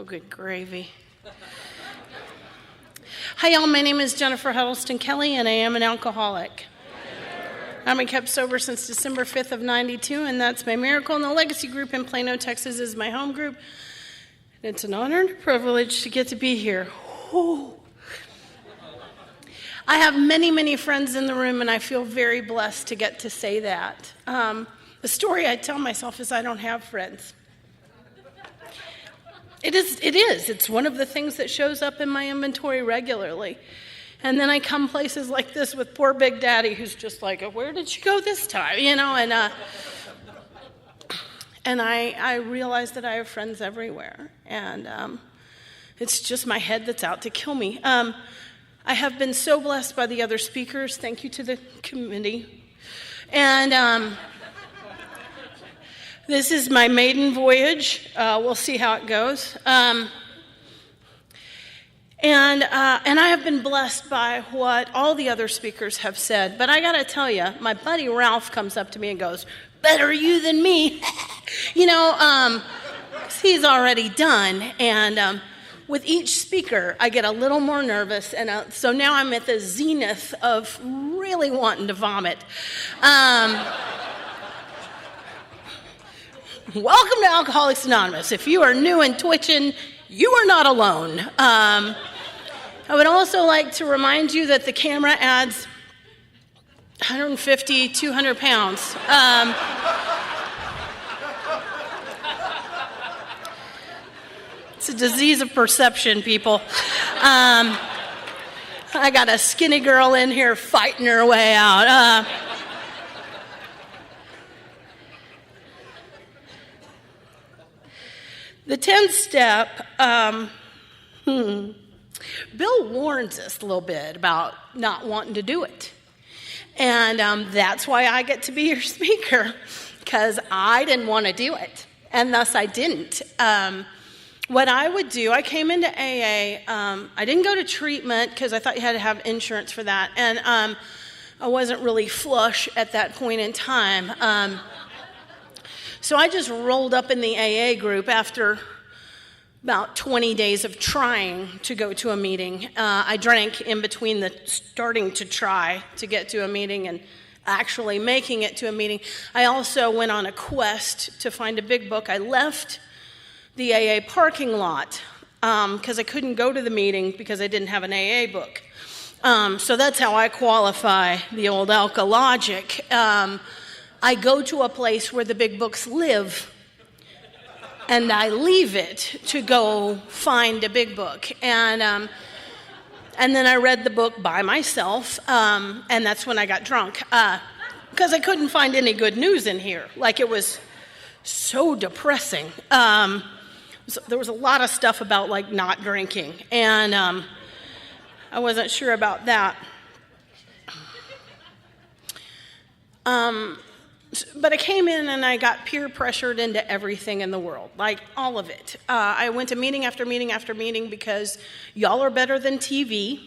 Oh, good gravy. Hi, y'all. My name is Jennifer Huddleston Kelly, and I am an alcoholic. I've been kept sober since December 5th of 92, and that's my miracle. And the Legacy Group in Plano, Texas is my home group. And it's an honor and a privilege to get to be here. Whew. I have many, many friends in the room, and I feel very blessed to get to say that. The story I tell myself is I don't have friends. It is. It's one of the things that shows up in my inventory regularly. And then I come places like this with poor Big Daddy, who's just like, where did you go this time? You know, and I realize that I have friends everywhere. And it's just my head that's out to kill me. I have been so blessed by the other speakers. Thank you to the committee. And this is my maiden voyage. We'll see how it goes. And I have been blessed by what all the other speakers have said. But I got to tell you, my buddy Ralph comes up to me and goes, "Better you than me." You know, he's already done. And with each speaker, I get a little more nervous. And so now I'm at the zenith of really wanting to vomit. Welcome to Alcoholics Anonymous. If you are new and twitching, you are not alone. I would also like to remind you that the camera adds 150, 200 pounds. It's a disease of perception, people. I got a skinny girl in here fighting her way out. The 10th step, Bill warns us a little bit about not wanting to do it. And that's why I get to be your speaker, because I didn't want to do it, and thus I didn't. What I would do, I came into AA, I didn't go to treatment because I thought you had to have insurance for that, and I wasn't really flush at that point in time. So I just rolled up in the AA group after about 20 days of trying to go to a meeting. I drank in between the starting to try to get to a meeting and actually making it to a meeting. I also went on a quest to find a big book. I left the AA parking lot because I couldn't go to the meeting because I didn't have an AA book. So that's how I qualify the old Alka logic. I go to a place where the big books live, and I leave it to go find a big book. And then I read the book by myself, and that's when I got drunk, because I couldn't find any good news in here. Like, it was so depressing. There was a lot of stuff about, like, not drinking, and I wasn't sure about that. But I came in and I got peer pressured into everything in the world, like all of it. I went to meeting after meeting after meeting because y'all are better than TV.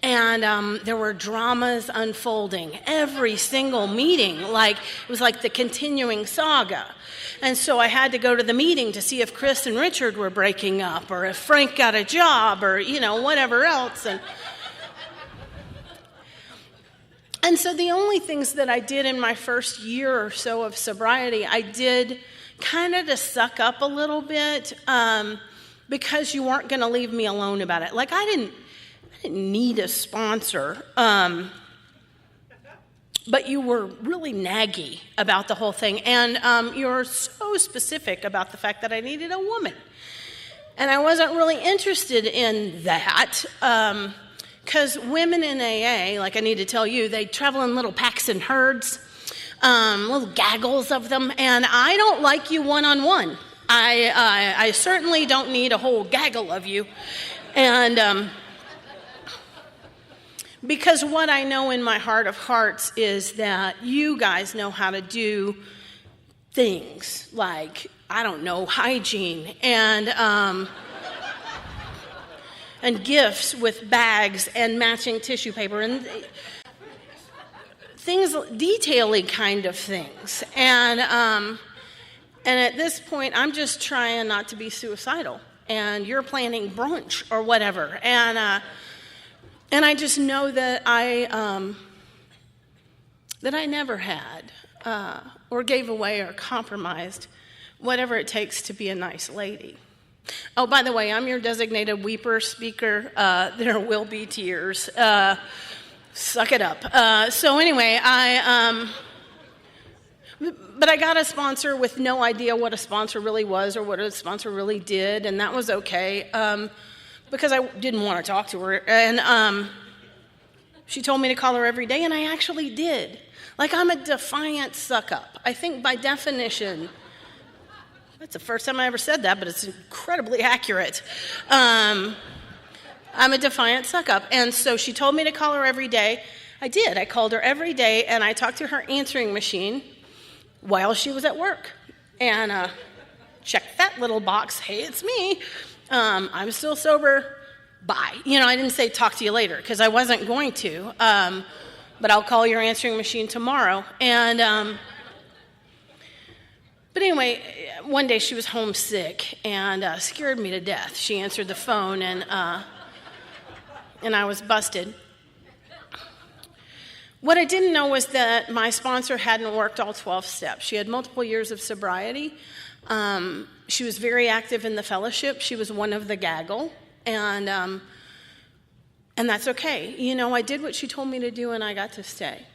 And there were dramas unfolding every single meeting. Like, it was like the continuing saga. And so I had to go to the meeting to see if Chris and Richard were breaking up, or if Frank got a job, or, you know, whatever else. And so the only things that I did in my first year or so of sobriety, I did kind of to suck up a little bit, because you weren't going to leave me alone about it. Like, I didn't need a sponsor, but you were really naggy about the whole thing. And you were so specific about the fact that I needed a woman. And I wasn't really interested in that. Because women in AA, like I need to tell you, they travel in little packs and herds, little gaggles of them, and I don't like you one-on-one. I certainly don't need a whole gaggle of you. And because what I know in my heart of hearts is that you guys know how to do things like, I don't know, hygiene and gifts with bags and matching tissue paper and things, detailing kind of things. And at this point, I'm just trying not to be suicidal. and you're planning brunch or whatever. And I just know that I never had or gave away or compromised whatever it takes to be a nice lady. Oh, by the way, I'm your designated weeper speaker. There will be tears. Suck it up. So anyway, but I got a sponsor with no idea what a sponsor really was or what a sponsor really did, and that was okay because I didn't want to talk to her. And she told me to call her every day, and I actually did. Like, I'm a defiant suck-up. I think by definition, that's the first time I ever said that, but it's incredibly accurate. I'm a defiant suck-up. And so she told me to call her every day. I did. I called her every day, and I talked to her answering machine while she was at work. And checked that little box. Hey, it's me. I'm still sober. Bye. I didn't say talk to you later because I wasn't going to. But I'll call your answering machine tomorrow. And but anyway, one day she was homesick and scared me to death. She answered the phone, and I was busted. What I didn't know was that my sponsor hadn't worked all 12 steps. She had multiple years of sobriety. She was very active in the fellowship. She was one of the gaggle, and that's okay. I did what she told me to do, and I got to stay.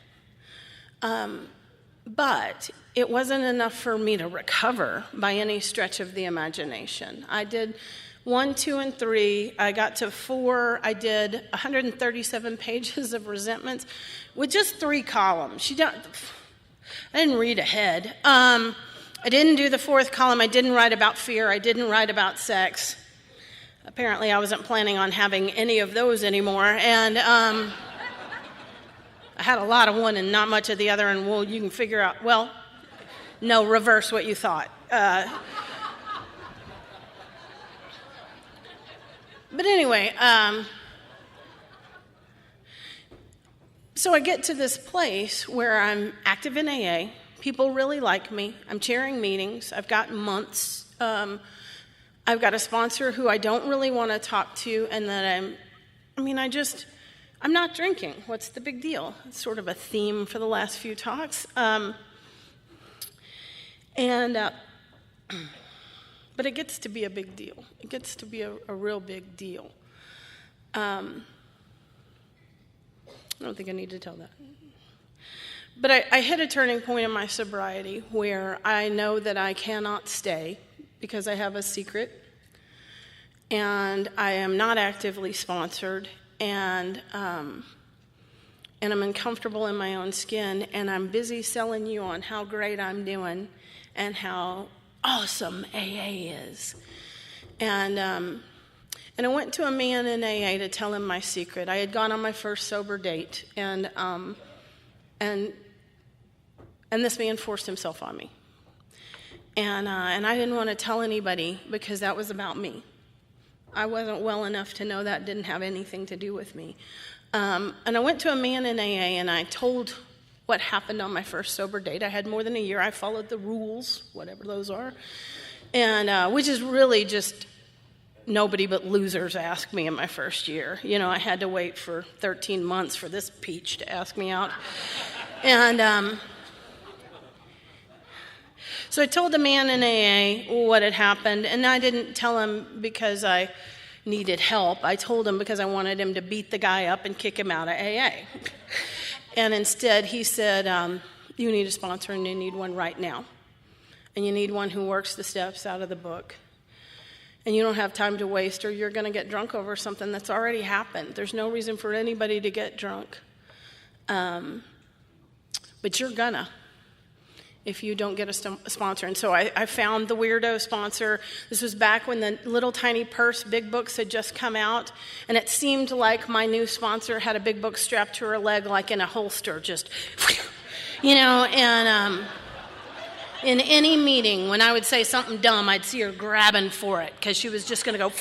But it wasn't enough for me to recover by any stretch of the imagination. I did 1, 2, and 3. I got to 4. I did 137 pages of resentments with just 3 columns. I didn't read ahead. I didn't do the 4th column. I didn't write about fear. I didn't write about sex. Apparently, I wasn't planning on having any of those anymore. And I had a lot of one and not much of the other. And, well, you can figure out, no, reverse what you thought. But anyway, so I get to this place where I'm active in AA. People really like me. I'm chairing meetings. I've got months. I've got a sponsor who I don't really want to talk to, and that I'm not drinking. What's the big deal? It's sort of a theme for the last few talks. But it gets to be a big deal. It gets to be a real big deal. I don't think I need to tell that. But I hit a turning point in my sobriety where I know that I cannot stay because I have a secret, and I am not actively sponsored, and I'm uncomfortable in my own skin, and I'm busy selling you on how great I'm doing and how awesome AA is. And I went to a man in AA to tell him my secret. I had gone on my first sober date, and this man forced himself on me. And I didn't want to tell anybody because that was about me. I wasn't well enough to know that didn't have anything to do with me. And I went to a man in AA, and I told what happened on my first sober date. I had more than a year. I followed the rules, whatever those are, and which is really just nobody but losers asked me in my first year. I had to wait for 13 months for this peach to ask me out. And so I told the man in AA what had happened, and I didn't tell him because I needed help. I told him because I wanted him to beat the guy up and kick him out of AA. And instead, he said, you need a sponsor, and you need one right now. And you need one who works the steps out of the book. And you don't have time to waste, or you're going to get drunk over something that's already happened. There's no reason for anybody to get drunk. But you're gonna if you don't get a sponsor. And so I found the weirdo sponsor. This was back when the little tiny purse big books had just come out, and it seemed like my new sponsor had a big book strapped to her leg like in a holster, just, and in any meeting, when I would say something dumb, I'd see her grabbing for it because she was just going to go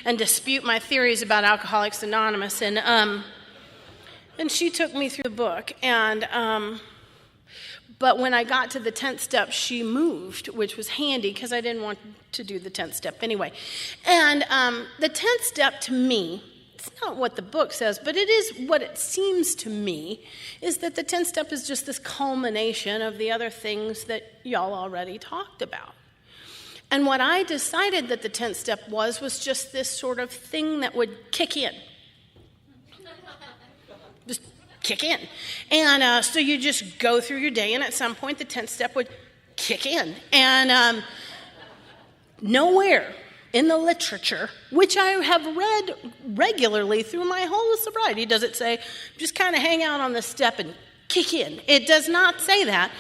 and dispute my theories about Alcoholics Anonymous. And she took me through the book, But when I got to the 10th step, she moved, which was handy because I didn't want to do the 10th step anyway. And the 10th step to me, it's not what the book says, but it is what it seems to me, is that the 10th step is just this culmination of the other things that y'all already talked about. And what I decided that the 10th step was just this sort of thing that would kick in. Just kick in. And so you just go through your day, and at some point the 10th step would kick in. And nowhere in the literature, which I have read regularly through my whole sobriety, does it say, just kind of hang out on the step and kick in. It does not say that,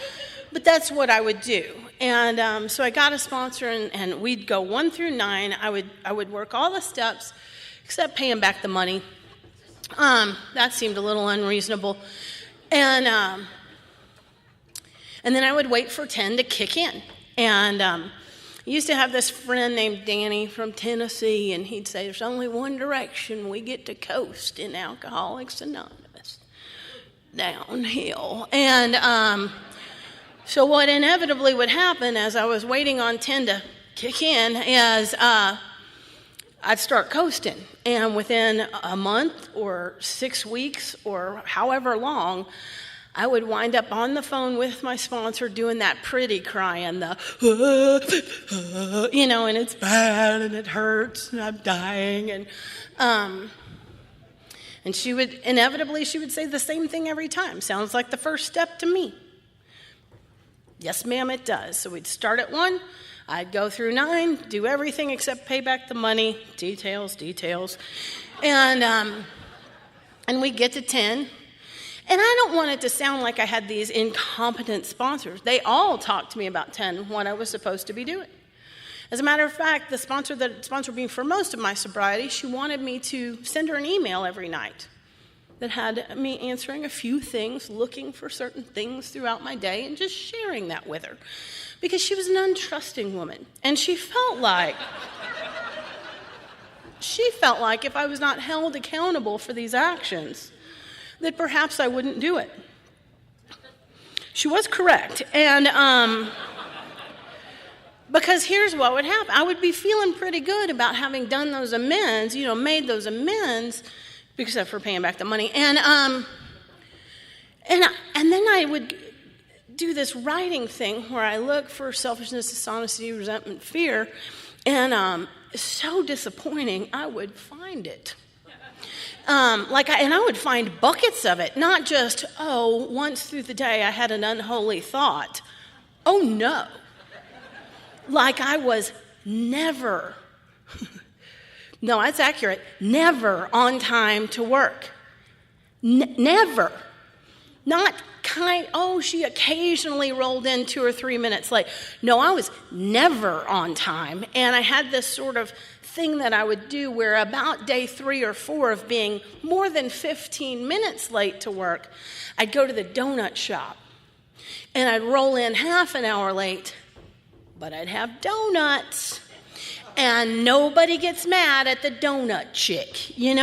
but that's what I would do. And so I got a sponsor, and we'd go 1 through 9. I would work all the steps except paying back the money. That seemed a little unreasonable. And then I would wait for 10 to kick in. And I used to have this friend named Danny from Tennessee, and he'd say, there's only one direction we get to coast in Alcoholics Anonymous, downhill. And so what inevitably would happen as I was waiting on 10 to kick in is I'd start coasting. And within a month or 6 weeks or however long, I would wind up on the phone with my sponsor doing that pretty cry and the, and it's bad and it hurts and I'm dying. And she would say the same thing every time. Sounds like the first step to me. Yes, ma'am, it does. So we'd start at 1. I'd go through 9, do everything except pay back the money, details. And we'd get to 10. And I don't want it to sound like I had these incompetent sponsors. They all talked to me about 10, what I was supposed to be doing. As a matter of fact, the sponsor that sponsored me for most of my sobriety, she wanted me to send her an email every night that had me answering a few things, looking for certain things throughout my day, and just sharing that with her. Because she was an untrusting woman. And she felt like if I was not held accountable for these actions, that perhaps I wouldn't do it. She was correct. And because here's what would happen. I would be feeling pretty good about having done those amends, made those amends, except for paying back the money. And then I would do this writing thing where I look for selfishness, dishonesty, resentment, fear, and so disappointing, I would find it. And I would find buckets of it, not just, once through the day I had an unholy thought. Oh, no. Like I was never, no, that's accurate, never on time to work. Never. Not she occasionally rolled in 2 or 3 minutes late. No, I was never on time. And I had this sort of thing that I would do where about day 3 or 4 of being more than 15 minutes late to work, I'd go to the donut shop and I'd roll in half an hour late, but I'd have donuts. And nobody gets mad at the donut chick, and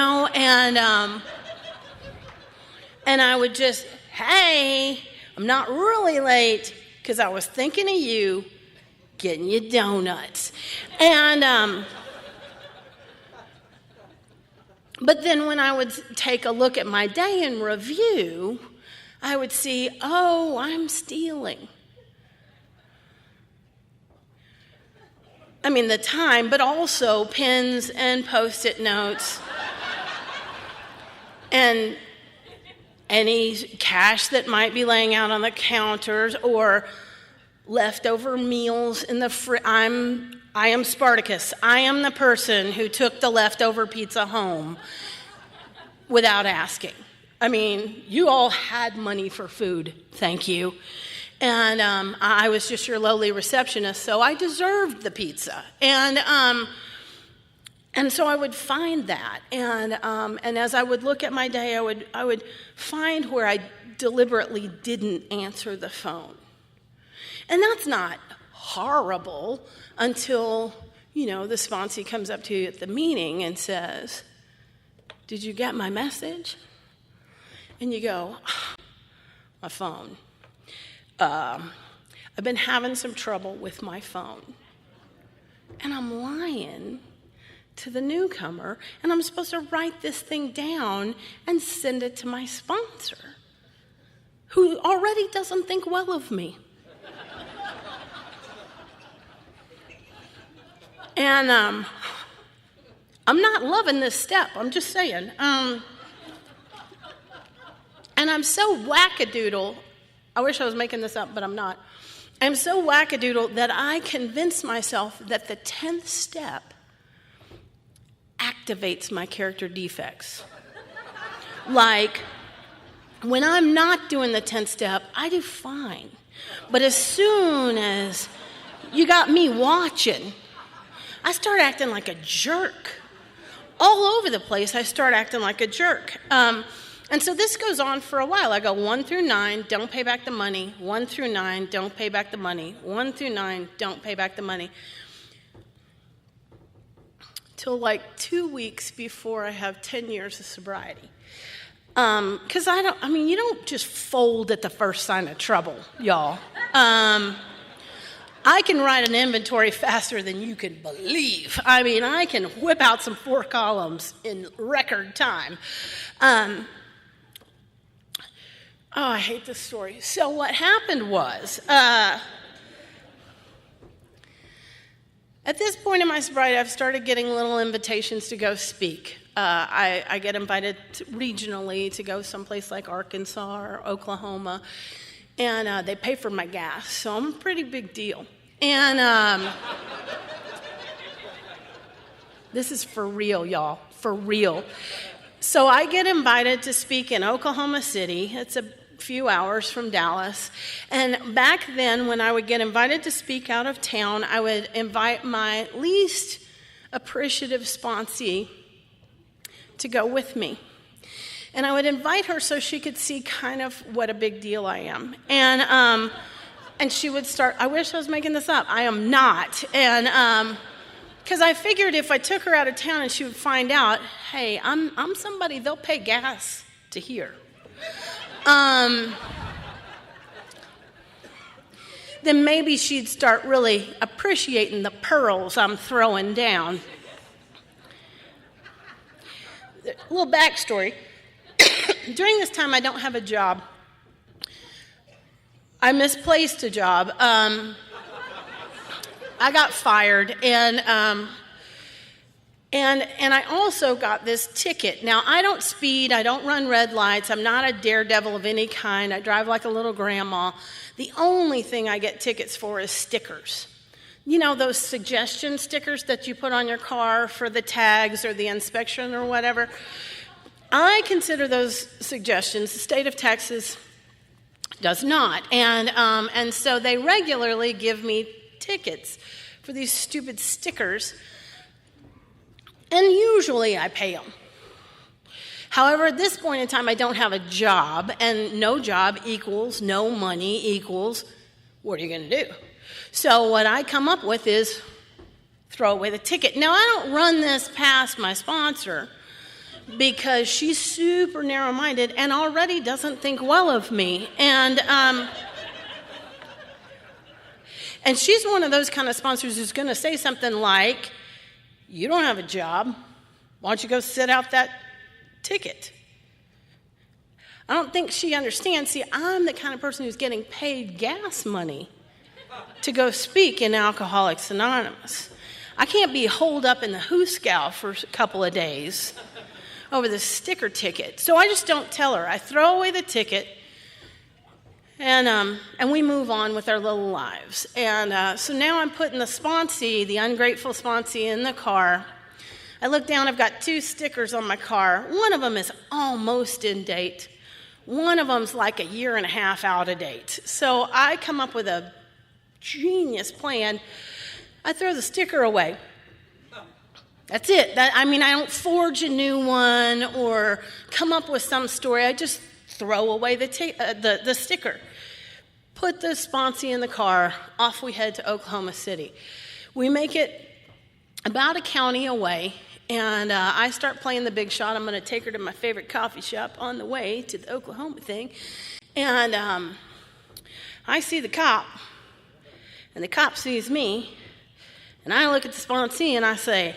I would just, hey, I'm not really late because I was thinking of you getting you donuts. And but then when I would take a look at my day in review, I would see, I'm stealing. I mean, the time, but also pens and Post-it notes and any cash that might be laying out on the counters or leftover meals in the fridge. I am Spartacus. I am the person who took the leftover pizza home without asking. I mean, you all had money for food, thank you. And I was just your lowly receptionist, so I deserved the pizza. And so I would find that. And as I would look at my day, I would find where I deliberately didn't answer the phone. And that's not horrible until, the sponsee comes up to you at the meeting and says, did you get my message? And you go, my phone. I've been having some trouble with my phone. And I'm lying to the newcomer, and I'm supposed to write this thing down and send it to my sponsor, who already doesn't think well of me. And I'm not loving this step, I'm just saying. And I'm so wackadoodle. I wish I was making this up, but I'm not. I'm so wackadoodle that I convince myself that the 10th step activates my character defects. Like, when I'm not doing the 10th step, I do fine. But as soon as you got me watching, I start acting like a jerk. All over the place, I start acting like a jerk. And so this goes on for a while. I go 1 through 9, don't pay back the money. 1 through 9, don't pay back the money. 1 through 9, don't pay back the money. Till like 2 weeks before I have 10 years of sobriety. Because you don't just fold at the first sign of trouble, y'all. I can write an inventory faster than you can believe. I can whip out some 4 columns in record time. I hate this story. So what happened was, at this point in my sobriety, I've started getting little invitations to go speak. I get invited regionally to go someplace like Arkansas or Oklahoma, and they pay for my gas, so I'm a pretty big deal. And this is for real, y'all, for real. So I get invited to speak in Oklahoma City. It's a few hours from Dallas. And back then, when I would get invited to speak out of town, I would invite my least appreciative sponsee to go with me. And I would invite her so she could see kind of what a big deal I am. And she would start, I wish I was making this up. I am not. And because I figured if I took her out of town and she would find out, hey, I'm somebody they'll pay gas to hear. Then maybe she'd start really appreciating the pearls I'm throwing down. A little backstory. During this time, I don't have a job. I misplaced a job. I got fired, and I also got this ticket. Now, I don't speed. I don't run red lights. I'm not a daredevil of any kind. I drive like a little grandma. The only thing I get tickets for is stickers. You know, those suggestion stickers that you put on your car for the tags or the inspection or whatever. I consider those suggestions. The state of Texas does not. And so they regularly give me tickets for these stupid stickers. And usually I pay them. However, at this point in time, I don't have a job, and no job equals no money equals what are you going to do? So what I come up with is throw away the ticket. Now, I don't run this past my sponsor because she's super narrow-minded and already doesn't think well of me. And she's one of those kind of sponsors who's going to say something like, you don't have a job. Why don't you go sit out that ticket? I don't think she understands. See, I'm the kind of person who's getting paid gas money to go speak in Alcoholics Anonymous. I can't be holed up in the hoosegow for a couple of days over the sticker ticket. So I just don't tell her. I throw away the ticket, and we move on with our little lives. And so now I'm putting the sponsee, the ungrateful sponsee, in the car. I look down, I've got 2 stickers on my car. One of them is almost in date. One of them's like a year and a half out of date. So I come up with a genius plan. I throw the sticker away. That's it. I don't forge a new one or come up with some story. I just throw away the sticker. Put the sponsee in the car. Off we head to Oklahoma City. We make it about a county away, and I start playing the big shot. I'm going to take her to my favorite coffee shop on the way to the Oklahoma thing. And I see the cop, and the cop sees me, and I look at the sponsee and I say,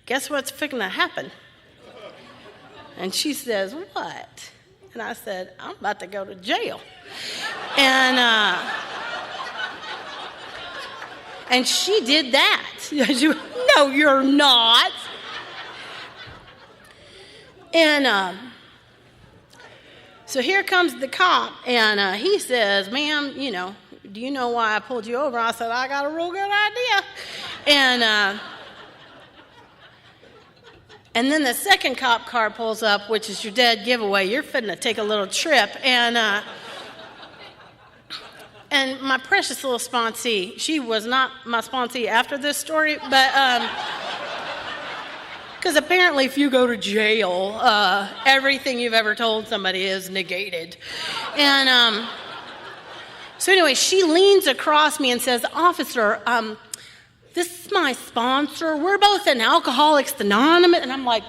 guess what's fixing to happen? And she says, what? And I said, I'm about to go to jail. And she did that. No, you're not. And so here comes the cop, and he says, ma'am, do you know why I pulled you over? I said, I got a real good idea. And then the second cop car pulls up, which is your dead giveaway. You're fitting to take a little trip. And my precious little sponsee, she was not my sponsee after this story, but because apparently if you go to jail, everything you've ever told somebody is negated. And so anyway, she leans across me and says, officer, this is my sponsor. We're both in Alcoholics Anonymous. And I'm like,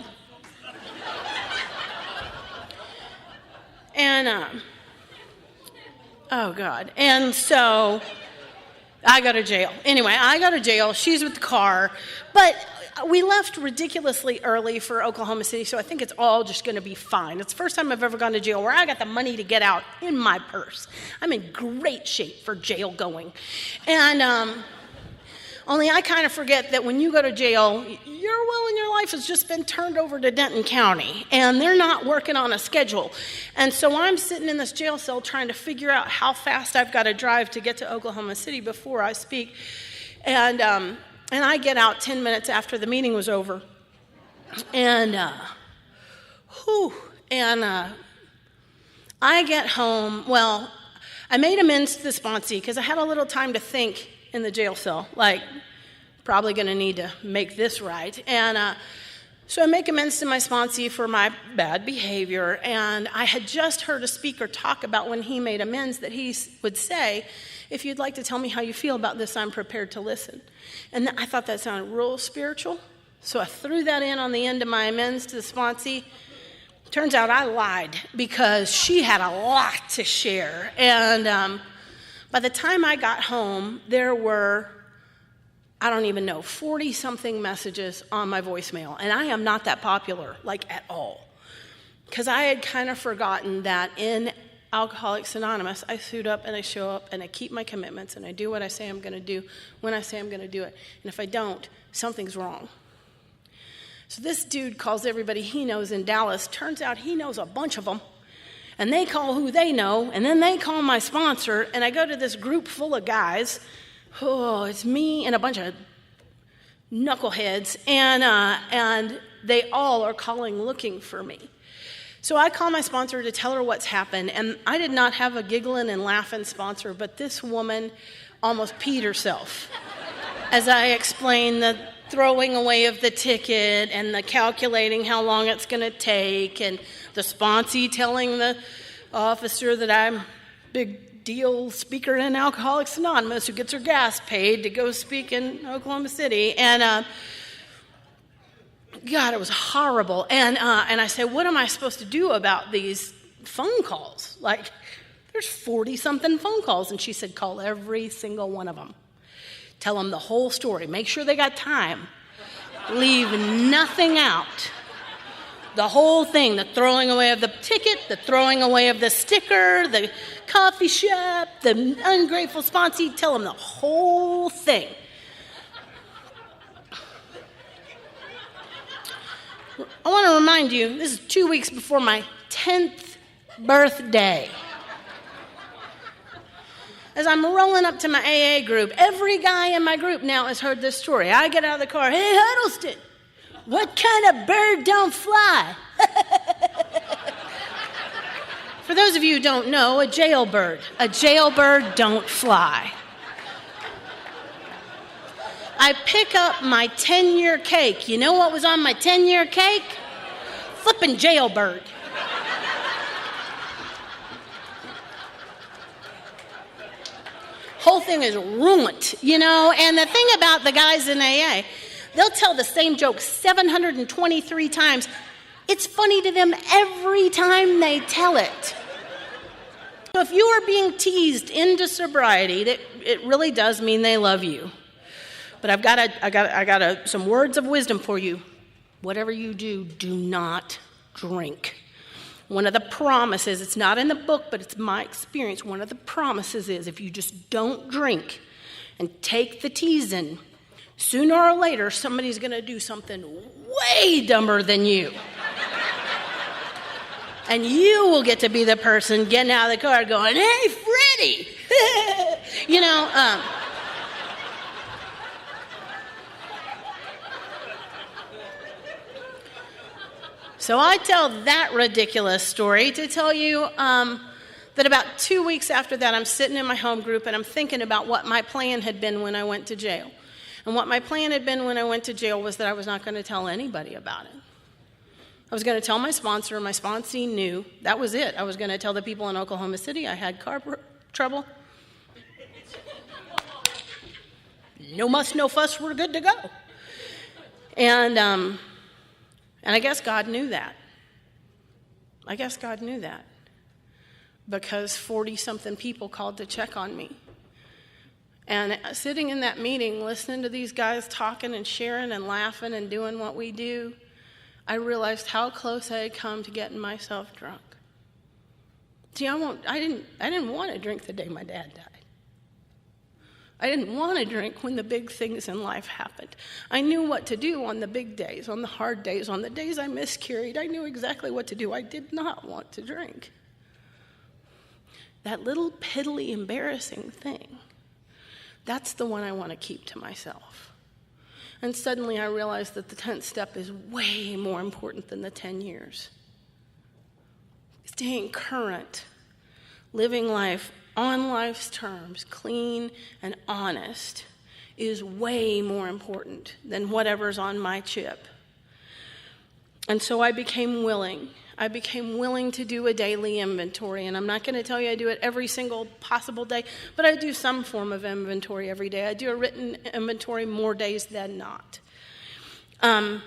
oh God. And so I go to jail. Anyway, I go to jail. She's with the car. But we left ridiculously early for Oklahoma City, so I think it's all just going to be fine. It's the first time I've ever gone to jail where I got the money to get out in my purse. I'm in great shape for jail going. And only I kind of forget that when you go to jail, your will in your life has just been turned over to Denton County, and they're not working on a schedule. And so I'm sitting in this jail cell trying to figure out how fast I've got to drive to get to Oklahoma City before I speak. And I get out 10 minutes after the meeting was over. And I get home. Well, I made amends to the sponsee because I had a little time to think in the jail cell, like, probably going to need to make this right. And so I make amends to my sponsee for my bad behavior. And I had just heard a speaker talk about when he made amends that he would say, if you'd like to tell me how you feel about this, I'm prepared to listen. And I thought that sounded real spiritual. So I threw that in on the end of my amends to the sponsee. Turns out I lied because she had a lot to share. And by the time I got home, there were, I don't even know, 40-something messages on my voicemail. And I am not that popular, like at all. Because I had kind of forgotten that in Alcoholics Anonymous, I suit up and I show up and I keep my commitments and I do what I say I'm going to do when I say I'm going to do it. And if I don't, something's wrong. So this dude calls everybody he knows in Dallas. Turns out he knows a bunch of them. And they call who they know, and then they call my sponsor, and I go to this group full of guys. Oh, it's me and a bunch of knuckleheads, and they all are calling looking for me. So I call my sponsor to tell her what's happened, and I did not have a giggling and laughing sponsor, but this woman almost peed herself as I explained the throwing away of the ticket and the calculating how long it's going to take, and the sponsee telling the officer that I'm big deal speaker in Alcoholics Anonymous who gets her gas paid to go speak in Oklahoma City. And God, it was horrible. And I said, what am I supposed to do about these phone calls? Like, there's 40-something phone calls. And she said, call every single one of them. Tell them the whole story. Make sure they got time. Leave nothing out. The whole thing, the throwing away of the ticket, the throwing away of the sticker, the coffee shop, the ungrateful sponsee. Tell them the whole thing. I want to remind you, this is 2 weeks before my 10th birthday. As I'm rolling up to my AA group, every guy in my group now has heard this story. I get out of the car, hey, Huddleston, what kind of bird don't fly? For those of you who don't know, a jailbird don't fly. I pick up my 10-year cake. You know what was on my 10-year cake? Flippin' jailbird. Whole thing is ruined, and the thing about the guys in AA, they'll tell the same joke 723 times. It's funny to them every time they tell it. So if you are being teased into sobriety, it really does mean they love you. But I got some words of wisdom for you. Whatever you do, do not drink. One of the promises, it's not in the book, but it's my experience. One of the promises is if you just don't drink and take the teasing, sooner or later, somebody's going to do something way dumber than you. And you will get to be the person getting out of the car going, hey, Freddie. So I tell that ridiculous story to tell you that about 2 weeks after that, I'm sitting in my home group and I'm thinking about what my plan had been when I went to jail. And what my plan had been when I went to jail was that I was not going to tell anybody about it. I was going to tell my sponsor, and my sponsee knew. That was it. I was going to tell the people in Oklahoma City I had car trouble. No muss, no fuss, we're good to go. And I guess God knew that. Because 40-something people called to check on me. And sitting in that meeting, listening to these guys talking and sharing and laughing and doing what we do, I realized how close I had come to getting myself drunk. See, I didn't want to drink the day my dad died. I didn't want to drink when the big things in life happened. I knew what to do on the big days, on the hard days, on the days I miscarried. I knew exactly what to do. I did not want to drink. That little piddly embarrassing thing, that's the one I want to keep to myself. And suddenly I realized that the 10th step is way more important than the 10 years. Staying current, living life on life's terms, clean and honest, is way more important than whatever's on my chip. And so I became willing. I became willing to do a daily inventory. And I'm not going to tell you I do it every single possible day, but I do some form of inventory every day. I do a written inventory more days than not. I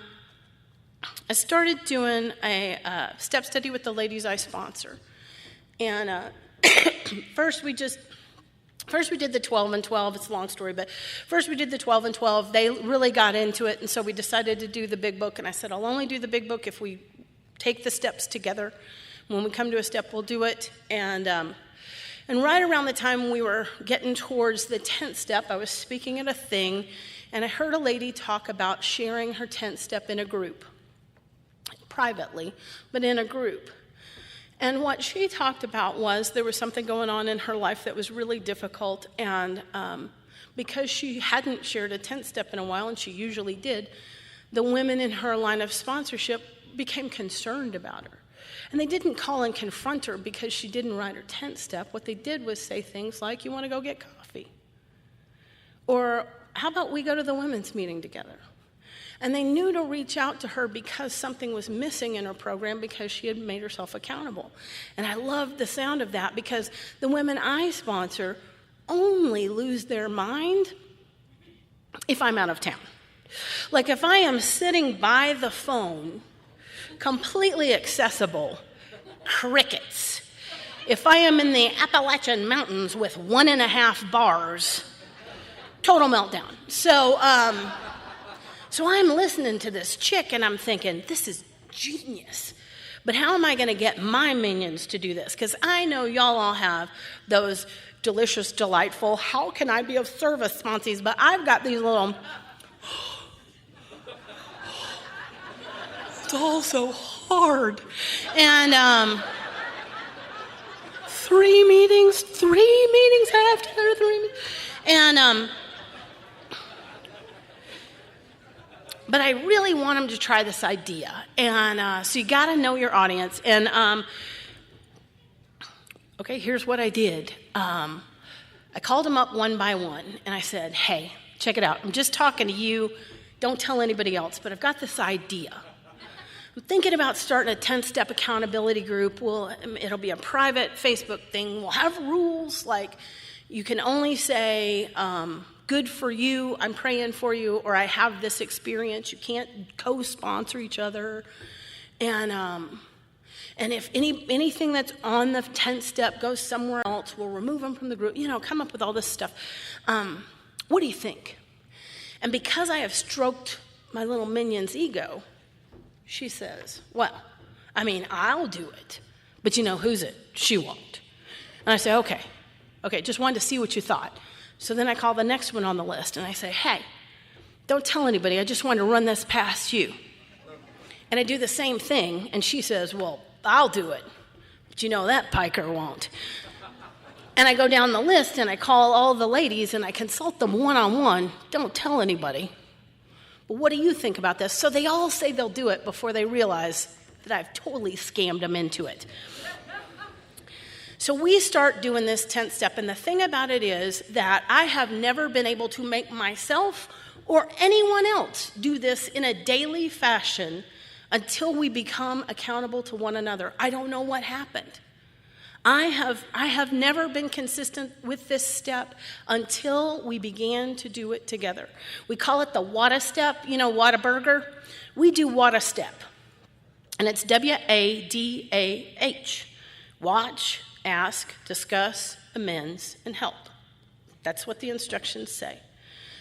started doing a step study with the ladies I sponsor. And first we did the 12 and 12. It's a long story, but first we did the 12 and 12. They really got into it, and so we decided to do the big book. And I said, I'll only do the big book if we take the steps together. When we come to a step, we'll do it. And right around the time we were getting towards the 10th step, I was speaking at a thing, and I heard a lady talk about sharing her 10th step in a group, privately, but in a group. And what she talked about was there was something going on in her life that was really difficult, and because she hadn't shared a 10th step in a while, and she usually did, the women in her line of sponsorship became concerned about her. And they didn't call and confront her because she didn't write her 10th step. What they did was say things like, you want to go get coffee? Or how about we go to the women's meeting together? And they knew to reach out to her because something was missing in her program because she had made herself accountable. And I loved the sound of that because the women I sponsor only lose their mind if I'm out of town. Like if I am sitting by the phone, completely accessible, crickets. If I am in the Appalachian Mountains with 1.5 bars, total meltdown. So I'm listening to this chick and I'm thinking, this is genius. But how am I going to get my minions to do this? Because I know y'all all have those delicious, delightful, how can I be of service sponsees? But I've got these little, it's all so hard. And 3 meetings after 3 meetings. And but I really want them to try this idea. And so you got to know your audience. And okay, here's what I did. I called them up one by one, and I said, hey, check it out. I'm just talking to you. Don't tell anybody else, but I've got this idea. I'm thinking about starting a 10-step accountability group. It'll be a private Facebook thing. We'll have rules like you can only say, good for you, I'm praying for you, or I have this experience. You can't co-sponsor each other. And And if anything that's on the 10th step goes somewhere else, we'll remove them from the group. Come up with all this stuff. What do you think? And because I have stroked my little minion's ego, she says, well, I'll do it. But who's it? She won't. And I say, okay, just wanted to see what you thought. So then I call the next one on the list, and I say, hey, don't tell anybody. I just wanted to run this past you. And I do the same thing, and she says, well, I'll do it. But that piker won't. And I go down the list, and I call all the ladies, and I consult them one-on-one. Don't tell anybody. But what do you think about this? So they all say they'll do it before they realize that I've totally scammed them into it. So we start doing this 10th step, and the thing about it is that I have never been able to make myself or anyone else do this in a daily fashion until we become accountable to one another. I don't know what happened. I have never been consistent with this step until we began to do it together. We call it the WADA step, Whataburger. We do WADA step, and it's WADAH. Watch, ask, discuss, amends, and help. That's what the instructions say.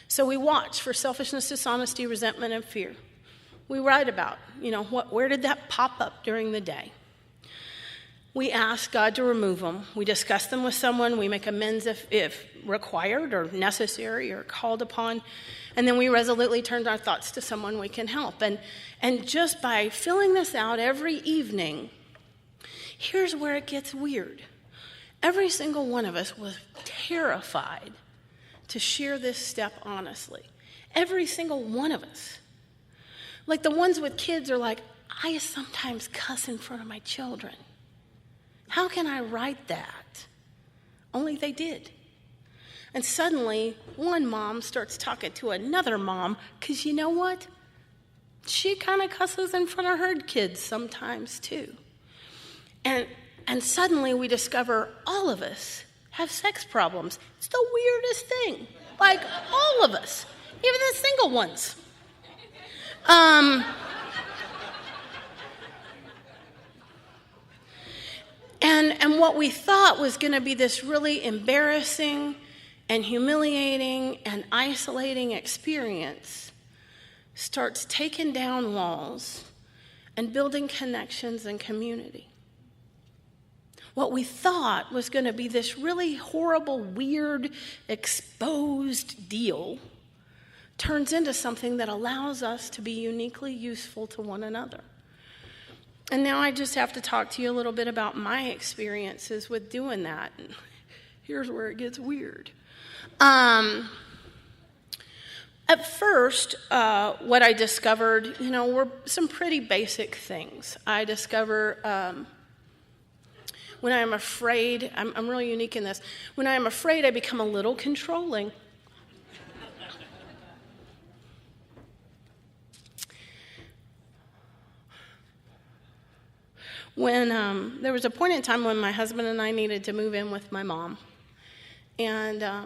So we watch for selfishness, dishonesty, resentment, and fear. We write about, where did that pop up during the day? We ask God to remove them. We discuss them with someone. We make amends if required or necessary or called upon. And then we resolutely turn our thoughts to someone we can help. And just by filling this out every evening, here's where it gets weird. Every single one of us was terrified to share this step honestly. Every single one of us. Like the ones with kids are like, I sometimes cuss in front of my children. How can I write that? Only they did. And suddenly, one mom starts talking to another mom, because you know what? She kind of cusses in front of her kids sometimes too. And suddenly we discover all of us have sex problems. It's the weirdest thing. Like all of us, even the single ones. And what we thought was going to be this really embarrassing and humiliating and isolating experience starts taking down walls and building connections and community. What we thought was going to be this really horrible, weird, exposed deal turns into something that allows us to be uniquely useful to one another. And now I just have to talk to you a little bit about my experiences with doing that. And here's where it gets weird. At first, what I discovered, were some pretty basic things. I discover when I am afraid, I'm really unique in this. When I am afraid, I become a little controlling. When there was a point in time when my husband and I needed to move in with my mom. And it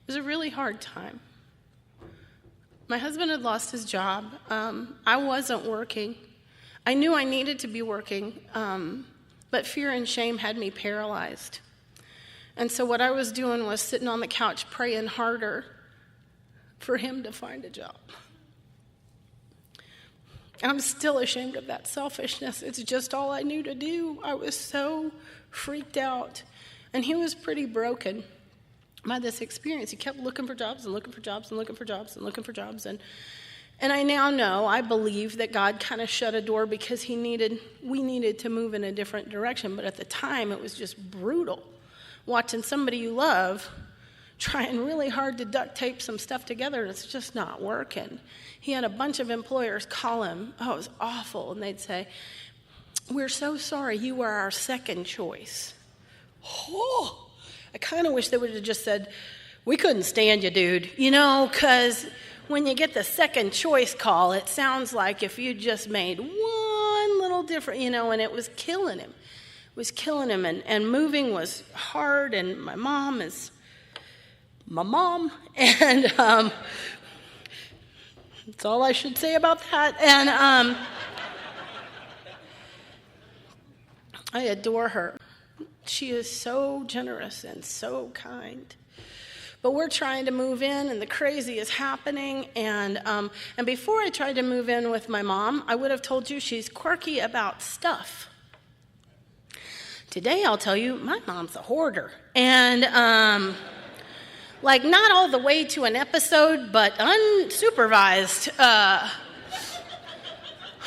was a really hard time. My husband had lost his job. I wasn't working. I knew I needed to be working, but fear and shame had me paralyzed. And so what I was doing was sitting on the couch praying harder for him to find a job. I'm still ashamed of that selfishness. It's just all I knew to do. I was so freaked out. And he was pretty broken by this experience. He kept looking for jobs and looking for jobs and looking for jobs and looking for jobs. And I now know, I believe that God kind of shut a door because we needed to move in a different direction. But at the time, it was just brutal. Watching somebody you love trying really hard to duct tape some stuff together, and it's just not working. He had a bunch of employers call him. Oh, it was awful. And they'd say, we're so sorry, you were our second choice. Oh, I kind of wish they would have just said, we couldn't stand you, dude. Because when you get the second choice call, it sounds like if you just made one little difference, and it was killing him. It was killing him, and moving was hard, and my mom, and that's all I should say about that. And I adore her. She is so generous and so kind. But we're trying to move in, and the crazy is happening. And before I tried to move in with my mom, I would have told you she's quirky about stuff. Today, I'll tell you, my mom's a hoarder. And, not all the way to an episode, but unsupervised.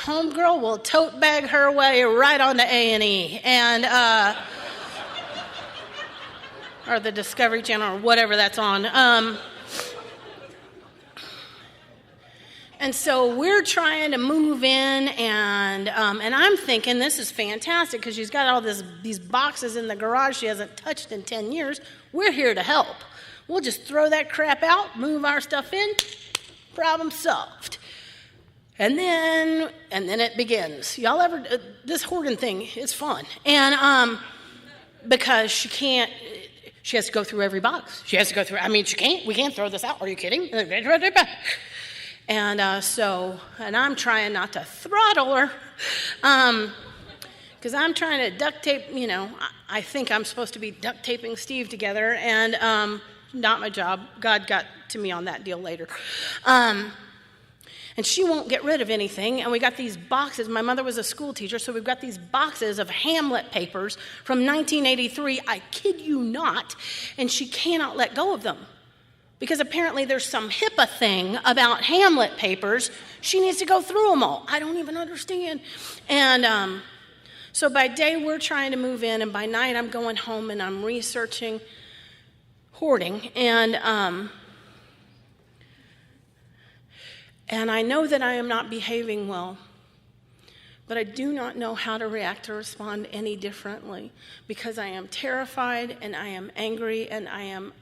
Homegirl will tote bag her way right on to A&E. Or the Discovery Channel, or whatever that's on. And so we're trying to move in, and I'm thinking this is fantastic because she's got all these boxes in the garage she hasn't touched in 10 years. We're here to help. We'll just throw that crap out, move our stuff in, problem solved. And then it begins. Y'all ever this hoarding thing? It's fun, and because she has to go through every box. She has to go through. I mean, we can't throw this out. Are you kidding? And I'm trying not to throttle her, because I'm trying to duct tape. I think I'm supposed to be duct taping Steve together, and not my job. God got to me on that deal later. And she won't get rid of anything. And we got these boxes. My mother was a school teacher, so we've got these boxes of Hamlet papers from 1983. I kid you not. And she cannot let go of them. Because apparently there's some HIPAA thing about Hamlet papers. She needs to go through them all. I don't even understand. And so by day, we're trying to move in. And by night, I'm going home and I'm researching hoarding. And I know that I am not behaving well, but I do not know how to react or respond any differently because I am terrified and I am angry and I'm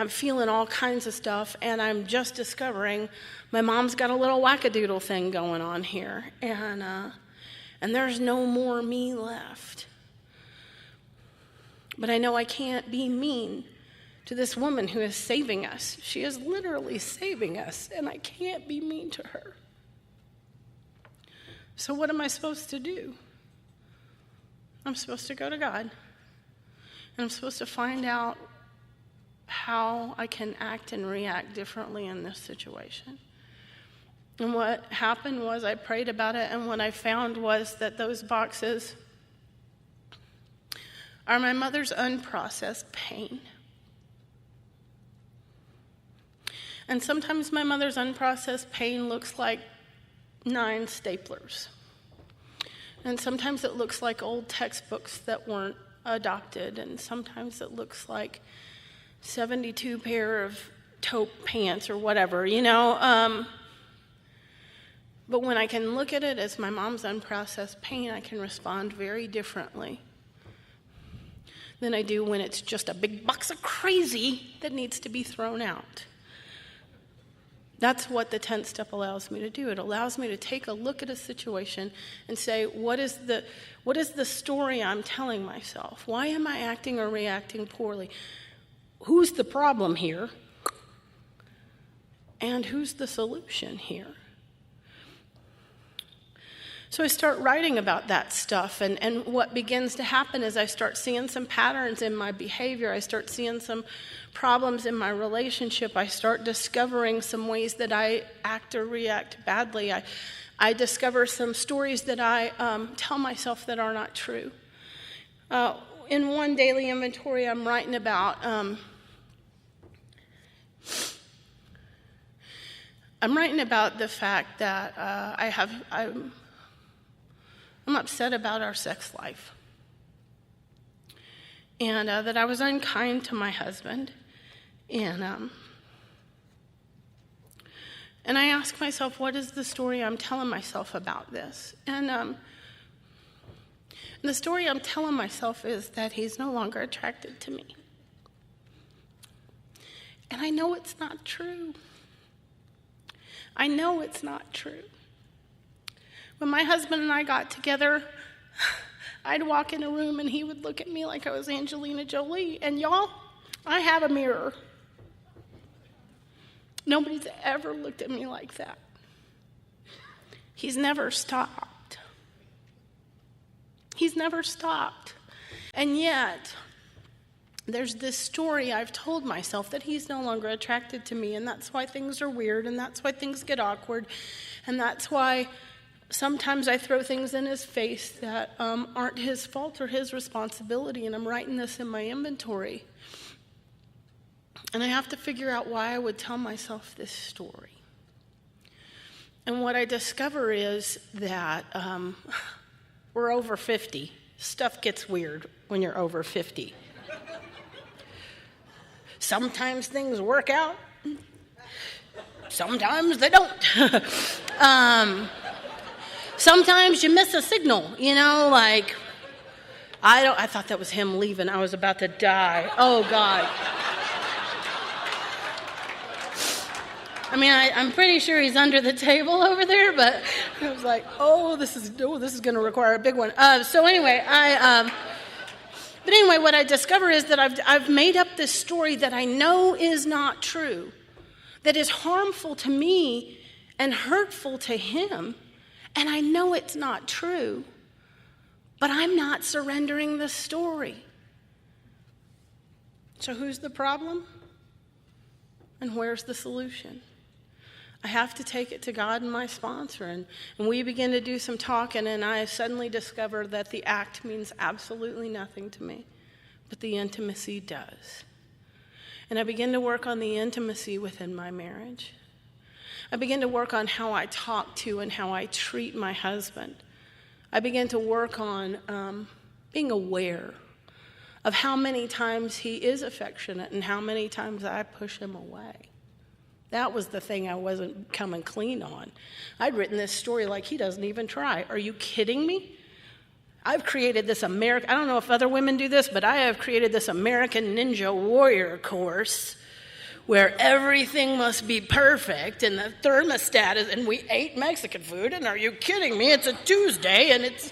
feeling all kinds of stuff, and I'm just discovering my mom's got a little wackadoodle thing going on here, and there's no more me left. But I know I can't be mean to this woman who is saving us. She is literally saving us, and I can't be mean to her. So what am I supposed to do? I'm supposed to go to God, and I'm supposed to find out how I can act and react differently in this situation. And what happened was I prayed about it, and what I found was that those boxes are my mother's unprocessed pain. And sometimes my mother's unprocessed pain looks like 9 staplers. And sometimes it looks like old textbooks that weren't adopted. And sometimes it looks like 72 pair of taupe pants or whatever, But when I can look at it as my mom's unprocessed pain, I can respond very differently than I do when it's just a big box of crazy that needs to be thrown out. That's what the 10th step allows me to do. It allows me to take a look at a situation and say, what is the story I'm telling myself? Why am I acting or reacting poorly? Who's the problem here? And who's the solution here? So I start writing about that stuff, and what begins to happen is I start seeing some patterns in my behavior. I start seeing some problems in my relationship. I start discovering some ways that I act or react badly. I discover some stories that I tell myself that are not true. In one daily inventory, I'm writing about the fact that I'm upset about our sex life, and that I was unkind to my husband, and I ask myself, what is the story I'm telling myself about this? And the story I'm telling myself is that he's no longer attracted to me, and I know it's not true. I know it's not true. When my husband and I got together, I'd walk in a room and he would look at me like I was Angelina Jolie. And y'all, I have a mirror. Nobody's ever looked at me like that. He's never stopped. He's never stopped. And yet, there's this story I've told myself that he's no longer attracted to me, and that's why things are weird, and that's why things get awkward, and that's why sometimes I throw things in his face that aren't his fault or his responsibility, and I'm writing this in my inventory. And I have to figure out why I would tell myself this story. And what I discover is that we're over 50. Stuff gets weird when you're over 50. Sometimes things work out. Sometimes they don't. Sometimes you miss a signal, like, I thought that was him leaving. I was about to die. Oh, God. I mean, I'm pretty sure he's under the table over there, but I was like, this is going to require a big one. So anyway, what I discover is that I've made up this story that I know is not true, that is harmful to me and hurtful to him, and I know it's not true, but I'm not surrendering the story. So who's the problem? And where's the solution? I have to take it to God and my sponsor, and we begin to do some talking, and I suddenly discover that the act means absolutely nothing to me, but the intimacy does. And I begin to work on the intimacy within my marriage. I begin to work on how I talk to and how I treat my husband. I begin to work on being aware of how many times he is affectionate and how many times I push him away. That was the thing I wasn't coming clean on. I'd written this story like he doesn't even try. Are you kidding me? I've created this I don't know if other women do this, but I have created this American Ninja Warrior course where everything must be perfect, and the thermostat is, and we ate Mexican food, and are you kidding me? It's a Tuesday, and it's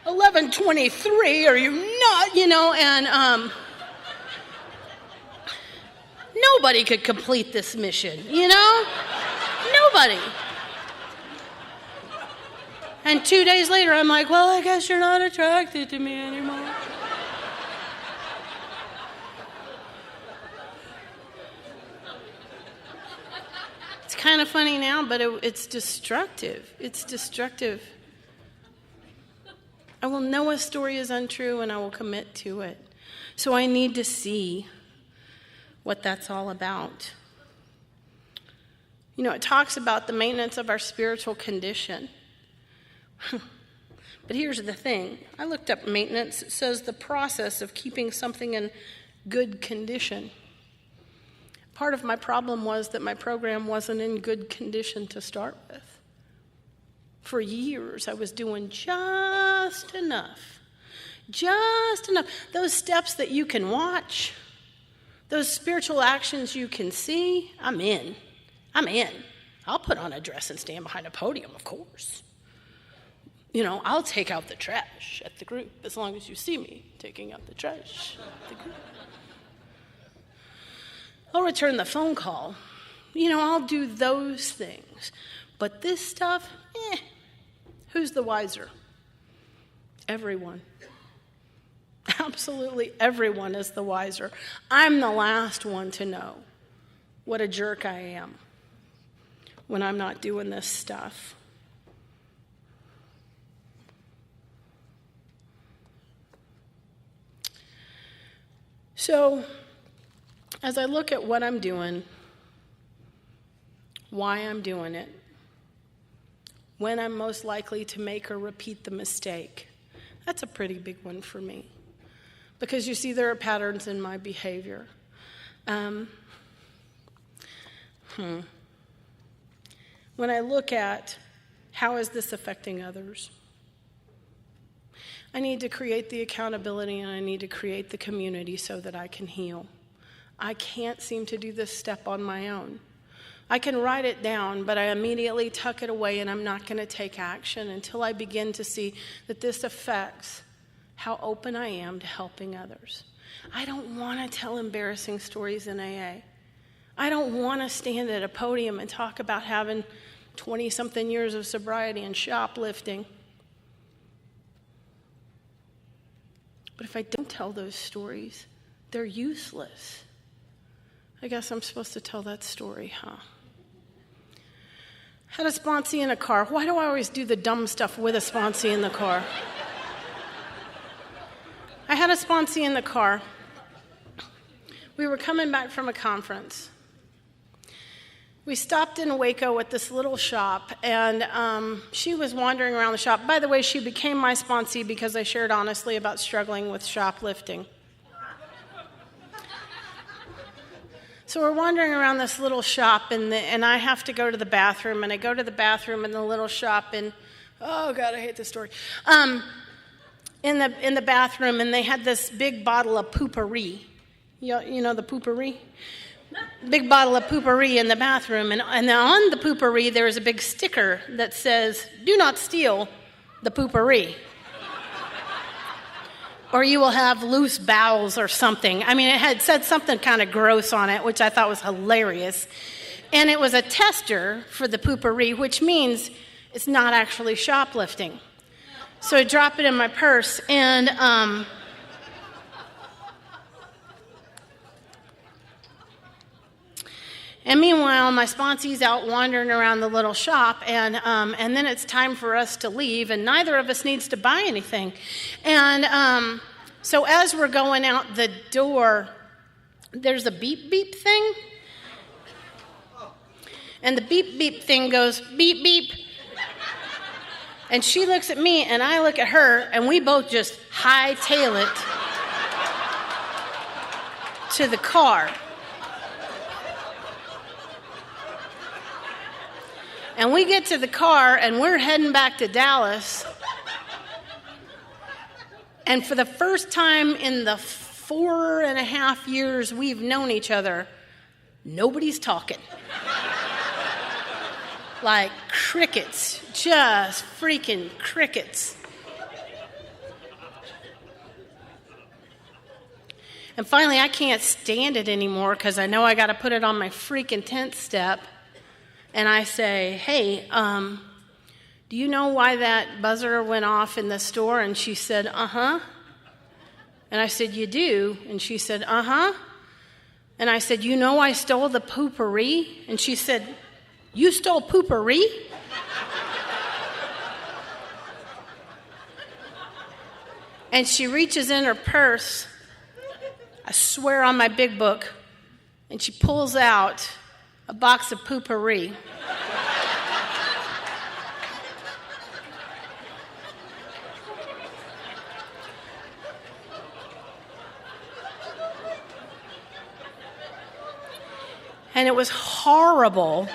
11:23, are you not? And nobody could complete this mission, Nobody. And 2 days later, I'm like, well, I guess you're not attracted to me anymore. It's kind of funny now, but it's destructive. It's destructive. I will know a story is untrue, and I will commit to it. So I need to see what that's all about. It talks about the maintenance of our spiritual condition. But here's the thing. I looked up maintenance. It says the process of keeping something in good condition. Part of my problem was that my program wasn't in good condition to start with. For years, I was doing just enough. Those steps that you can watch, those spiritual actions you can see, I'm in. I'll put on a dress and stand behind a podium, of course. I'll take out the trash at the group as long as you see me taking out the trash at the group. I'll return the phone call. I'll do those things. But this stuff, who's the wiser? Everyone. Absolutely everyone is the wiser. I'm the last one to know what a jerk I am when I'm not doing this stuff. So, as I look at what I'm doing, why I'm doing it, when I'm most likely to make or repeat the mistake, that's a pretty big one for me. Because you see, there are patterns in my behavior. When I look at how is this affecting others, I need to create the accountability and I need to create the community so that I can heal. I can't seem to do this step on my own. I can write it down, but I immediately tuck it away and I'm not going to take action until I begin to see that this affects how open I am to helping others. I don't want to tell embarrassing stories in AA. I don't want to stand at a podium and talk about having 20-something years of sobriety and shoplifting. But if I don't tell those stories, they're useless. I guess I'm supposed to tell that story, huh? Had a sponsee in a car. Why do I always do the dumb stuff with a sponsee in the car? I had a sponsee in the car. We were coming back from a conference. We stopped in Waco at this little shop, and she was wandering around the shop. By the way, she became my sponsee because I shared honestly about struggling with shoplifting. So we're wandering around this little shop, and I have to go to the bathroom, and I go to the bathroom in the little shop, and oh God, I hate this story. In the bathroom, and they had this big bottle of poopery. You know the poopery? Big bottle of poopery in the bathroom, and on the poopery there is a big sticker that says, "Do not steal the poopery, or you will have loose bowels," or something. I mean, it had said something kind of gross on it, which I thought was hilarious. And it was a tester for the poopery, which means it's not actually shoplifting. So I drop it in my purse, and meanwhile, my sponsee's out wandering around the little shop, and then it's time for us to leave, and neither of us needs to buy anything. And so as we're going out the door, there's a beep beep thing, and the beep beep thing goes beep beep. And she looks at me, and I look at her, and we both just hightail it to the car. And we get to the car, and we're heading back to Dallas. And for the first time in the 4.5 years we've known each other, nobody's talking. Like crickets, just freaking crickets. And finally, I can't stand it anymore because I know I got to put it on my freaking 10th step. And I say, "Hey, do you know why that buzzer went off in the store?" And she said, "Uh-huh." And I said, "You do?" And she said, "Uh-huh." And I said, "You know I stole the poopery?" And she said, "You stole poopery?" And she reaches in her purse, I swear on my big book, and she pulls out a box of poopery. And it was horrible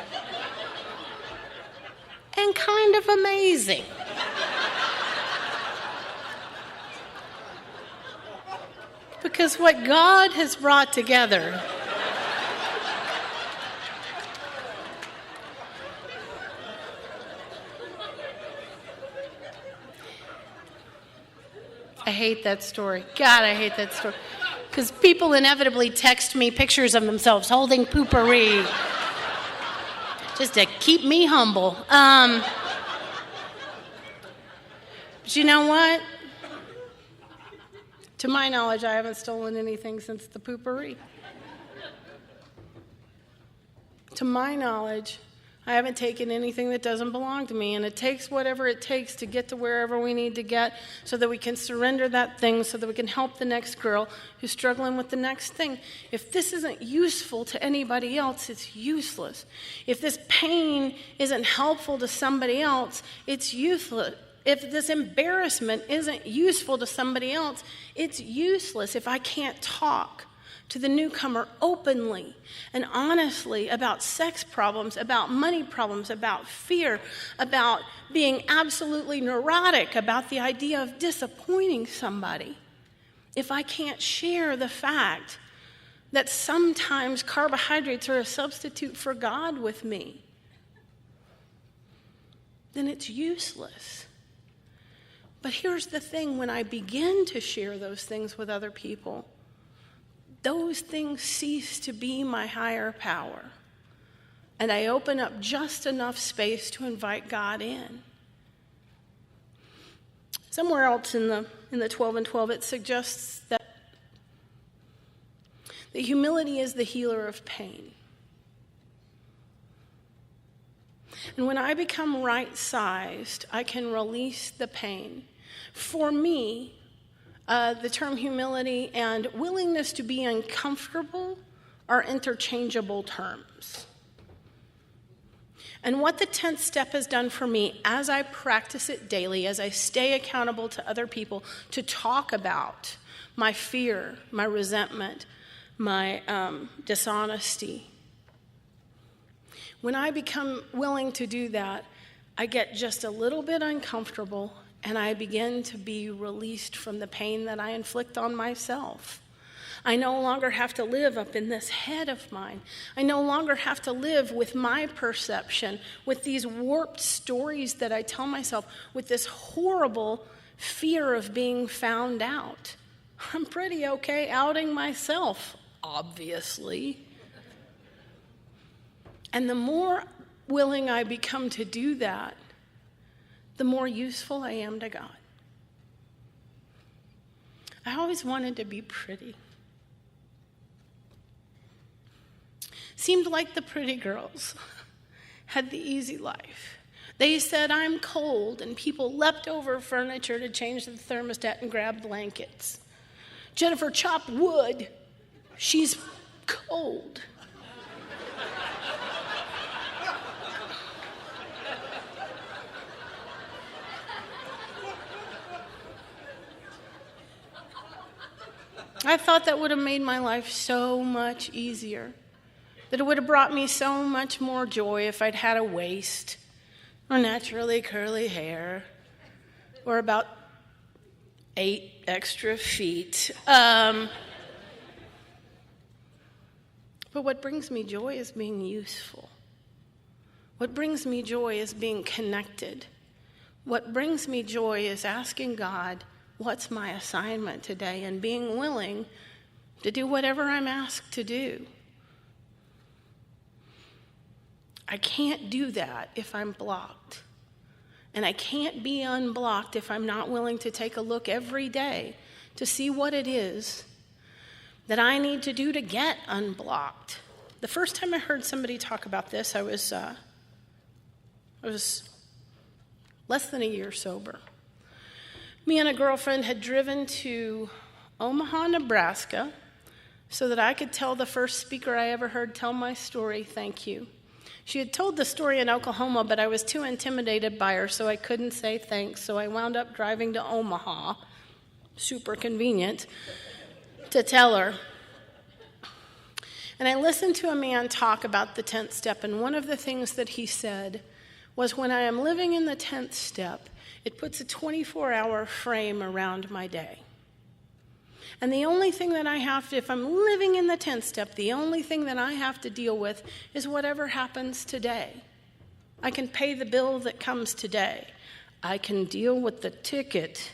and kind of amazing. Because what God has brought together I hate that story. God, I hate that story. Because people inevitably text me pictures of themselves holding poopery just to keep me humble. But you know what? To my knowledge, I haven't stolen anything since the poopery. To my knowledge, I haven't taken anything that doesn't belong to me, and it takes whatever it takes to get to wherever we need to get so that we can surrender that thing, so that we can help the next girl who's struggling with the next thing. If this isn't useful to anybody else, it's useless. If this pain isn't helpful to somebody else, it's useless. If this embarrassment isn't useful to somebody else, it's useless. If I can't talk to the newcomer openly and honestly about sex problems, about money problems, about fear, about being absolutely neurotic about the idea of disappointing somebody, if I can't share the fact that sometimes carbohydrates are a substitute for God with me, then it's useless. But here's the thing, when I begin to share those things with other people, those things cease to be my higher power. And I open up just enough space to invite God in. Somewhere else in in the 12 and 12, it suggests that humility is the healer of pain. And when I become right-sized, I can release the pain. For me, the term humility and willingness to be uncomfortable are interchangeable terms. And what the 10th step has done for me, as I practice it daily, as I stay accountable to other people, to talk about my fear, my resentment, my dishonesty. When I become willing to do that, I get just a little bit uncomfortable, and I begin to be released from the pain that I inflict on myself. I no longer have to live up in this head of mine. I no longer have to live with my perception, with these warped stories that I tell myself, with this horrible fear of being found out. I'm pretty okay outing myself, obviously. And the more willing I become to do that, the more useful I am to God. I always wanted to be pretty. Seemed like the pretty girls had the easy life. They said, I'm cold, and people leapt over furniture to change the thermostat and grab blankets. Jennifer chopped wood. She's cold. I thought that would have made my life so much easier, that it would have brought me so much more joy if I'd had a waist, or naturally curly hair, or about 8 extra feet. But what brings me joy is being useful. What brings me joy is being connected. What brings me joy is asking God, what's my assignment today, and being willing to do whatever I'm asked to do. I can't do that if I'm blocked. And I can't be unblocked if I'm not willing to take a look every day to see what it is that I need to do to get unblocked. The first time I heard somebody talk about this, I was less than a year sober. Me and a girlfriend had driven to Omaha, Nebraska, so that I could tell the first speaker I ever heard tell my story, thank you. She had told the story in Oklahoma, but I was too intimidated by her, so I couldn't say thanks. So I wound up driving to Omaha, super convenient, to tell her. And I listened to a man talk about the 10th step, and one of the things that he said was, when I am living in the 10th step, it puts a 24-hour frame around my day. And the only thing that I have to, if I'm living in the 10th step, the only thing that I have to deal with is whatever happens today. I can pay the bill that comes today. I can deal with the ticket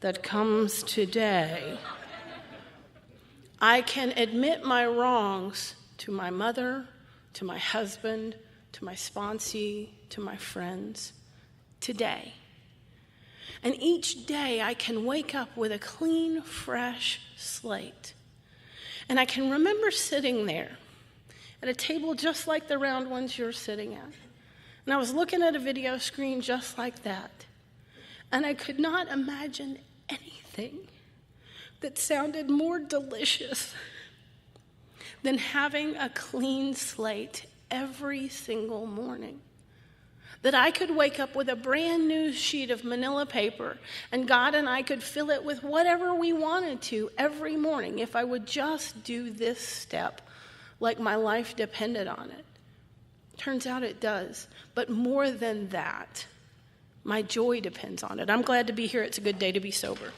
that comes today. I can admit my wrongs to my mother, to my husband, to my sponsee, to my friends today. And each day I can wake up with a clean, fresh slate. And I can remember sitting there at a table just like the round ones you're sitting at. And I was looking at a video screen just like that. And I could not imagine anything that sounded more delicious than having a clean slate every single morning. That I could wake up with a brand new sheet of manila paper, and God and I could fill it with whatever we wanted to every morning if I would just do this step like my life depended on it. Turns out it does. But more than that, my joy depends on it. I'm glad to be here. It's a good day to be sober.